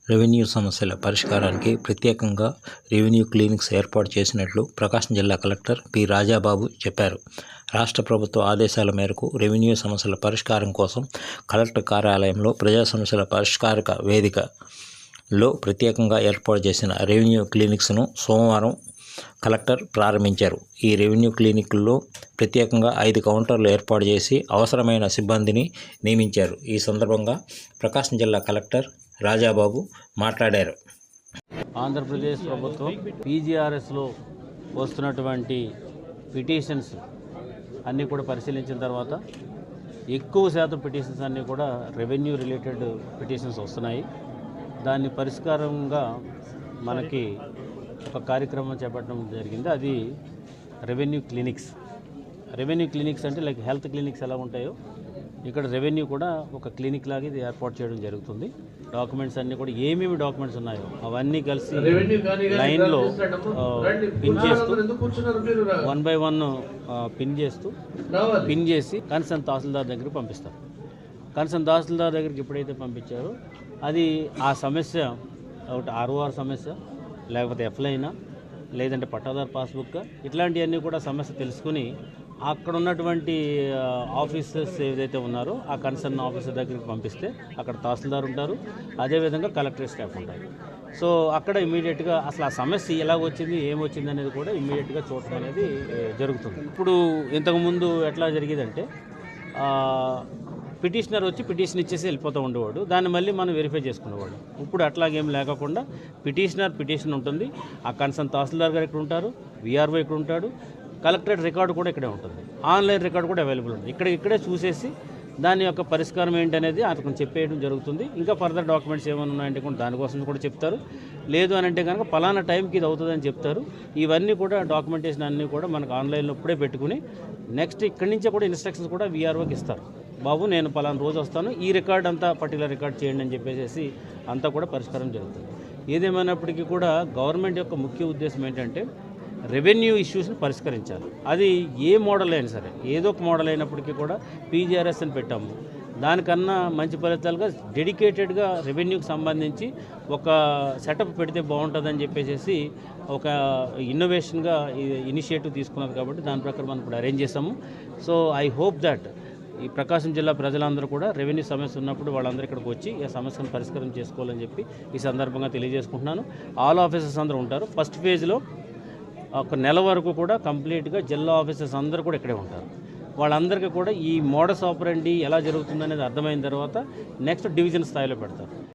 Revenue సమస్యల పరిష్కారానికి ప్రత్యేకంగా రెవెన్యూ క్లినిక్స్ ఏర్పాటు చేసినట్లు ప్రకాశం జిల్లా కలెక్టర్ పి. రాజాబాబు చెప్పారు. రాష్ట్ర ప్రభుత్వ ఆదేశాల మేరకు రెవెన్యూ సమస్యల పరిష్కారం కోసం కలెక్టర్ కార్యాలయంలో ప్రజా సమస్యల పరిష్కారక వేదికలో ప్రత్యేకంగా ఏర్పాటు చేసిన రెవెన్యూ క్లినిక్స్ను సోమవారం కలెక్టర్ ప్రారంభించారు. ఈ రెవెన్యూ క్లినిక్ల్లో ప్రత్యేకంగా 5 కౌంటర్లు ఏర్పాటు చేసి అవసరమైన సిబ్బందిని నియమించారు. ఈ సందర్భంగా ప్రకాశం జిల్లా కలెక్టర్ రాజాబాబు మాట్లాడారు. ఆంధ్రప్రదేశ్ ప్రభుత్వం పీజీఆర్ఎస్లో వస్తున్నటువంటి పిటిషన్స్ అన్నీ కూడా పరిశీలించిన తర్వాత ఎక్కువ శాతం పిటిషన్స్ అన్నీ కూడా రెవెన్యూ రిలేటెడ్ పిటిషన్స్ వస్తున్నాయి. దాన్ని పరిష్కారంగా మనకి ఒక కార్యక్రమం చేపట్టడం జరిగింది. అది రెవెన్యూ క్లినిక్స్. రెవెన్యూ క్లినిక్స్ అంటే లైక్ హెల్త్ క్లినిక్స్ ఎలా ఉంటాయో ఇక్కడ రెవెన్యూ కూడా ఒక క్లినిక్ లాగా ఇది ఏర్పాటు చేయడం జరుగుతుంది. డాక్యుమెంట్స్ అన్నీ కూడా ఏమేమి డాక్యుమెంట్స్ ఉన్నాయో అవన్నీ కలిసి లైన్లో పిన్ చేస్తూ 1 by 1 పిన్ చేసి కన్సర్న్ తహసీల్దార్ దగ్గరికి పంపిస్తారు. కన్సర్న్ తహసీల్దార్ దగ్గరికి ఎప్పుడైతే పంపించారో అది ఆ సమస్య ఒకటి ROR సమస్య, లేకపోతే ఎఫ్లైనా, లేదంటే పట్టాదారు పాస్బుక్, ఇట్లాంటివన్నీ కూడా సమస్య తెలుసుకుని అక్కడ ఉన్నటువంటి ఆఫీసర్స్ ఏదైతే ఉన్నారో ఆ కన్సర్న్ ఆఫీసర్ దగ్గరికి పంపిస్తే అక్కడ తహసీల్దార్ ఉంటారు, అదేవిధంగా కలెక్టరేట్ స్టాఫ్ ఉంటారు. సో అక్కడ ఇమీడియట్గా అసలు ఆ సమస్య ఎలా వచ్చింది, ఏమొచ్చింది అనేది కూడా ఇమీడియట్గా చూడటం అనేది జరుగుతుంది. ఇప్పుడు ఇంతకుముందు ఎట్లా జరిగేదంటే పిటిషనర్ వచ్చి పిటిషన్ ఇచ్చేసి వెళ్ళిపోతూ ఉండేవాడు, దాన్ని మళ్ళీ మనం వెరిఫై చేసుకునేవాడు. ఇప్పుడు అట్లాగేం లేకుండా పిటిషన్ ఉంటుంది, ఆ కన్సర్న్ తహసీల్దార్ గారు ఇక్కడ ఉంటారు, VRO ఇక్కడ ఉంటాడు, కలెక్టరేట్ రికార్డు కూడా ఇక్కడే ఉంటుంది, ఆన్లైన్ రికార్డు కూడా అవైలబుల్ ఉంది. ఇక్కడే చూసేసి దాని యొక్క పరిష్కారం ఏంటనేది అతను చెప్పేయడం జరుగుతుంది. ఇంకా ఫర్దర్ డాక్యుమెంట్స్ ఏమైనా ఉన్నాయంటే కూడా దానికోసం కూడా చెప్తారు. లేదు అని అంటే కనుక పలానా టైంకి ఇది అవుతుందని చెప్తారు. ఇవన్నీ కూడా డాక్యుమెంటేషన్ అన్నీ కూడా మనకు ఆన్లైన్లో ఇప్పుడే పెట్టుకుని నెక్స్ట్ ఇక్కడి నుంచే కూడా ఇన్స్ట్రక్షన్స్ కూడా VROకి ఇస్తారు. బాబు నేను పలానా రోజు వస్తాను, ఈ రికార్డ్ అంతా పర్టికులర్ రికార్డ్ చేయండి అని చెప్పేసి అంతా కూడా పరిష్కారం జరుగుతుంది. ఏదేమైనప్పటికీ కూడా గవర్నమెంట్ యొక్క ముఖ్య ఉద్దేశం ఏంటంటే రెవెన్యూ ఇష్యూస్ని పరిష్కరించాలి. అది ఏ మోడల్ అయినా సరే, ఏదో ఒక మోడల్ అయినప్పటికీ కూడా PGRS అని పెట్టాము. దానికన్నా మంచి ఫలితాలుగా డెడికేటెడ్గా రెవెన్యూకి సంబంధించి ఒక సెటప్ పెడితే బాగుంటుందని చెప్పేసి ఒక ఇన్నోవేషన్గా ఇనిషియేటివ్ తీసుకున్నారు. కాబట్టి దాని ప్రకారం మనం ఇప్పుడు అరేంజ్ చేసాము. సో ఐ హోప్ దట్ ఈ ప్రకాశం జిల్లా ప్రజలందరూ కూడా రెవెన్యూ సమస్య ఉన్నప్పుడు వాళ్ళందరూ ఇక్కడికి వచ్చి ఈ సమస్యను పరిష్కారం చేసుకోవాలని చెప్పి ఈ సందర్భంగా తెలియజేసుకుంటున్నాను. ఆల్ ఆఫీసర్స్ అందరూ ఉంటారు. ఫస్ట్ ఫేజ్లో ఒక నెల వరకు కూడా కంప్లీట్గా జిల్లా ఆఫీసర్స్ అందరూ కూడా ఇక్కడే ఉంటారు. వాళ్ళందరికీ కూడా ఈ మోడస్ ఆపరెండి ఎలా జరుగుతుందనేది అర్థమైన తర్వాత నెక్స్ట్ డివిజన్ స్థాయిలో పెడతారు.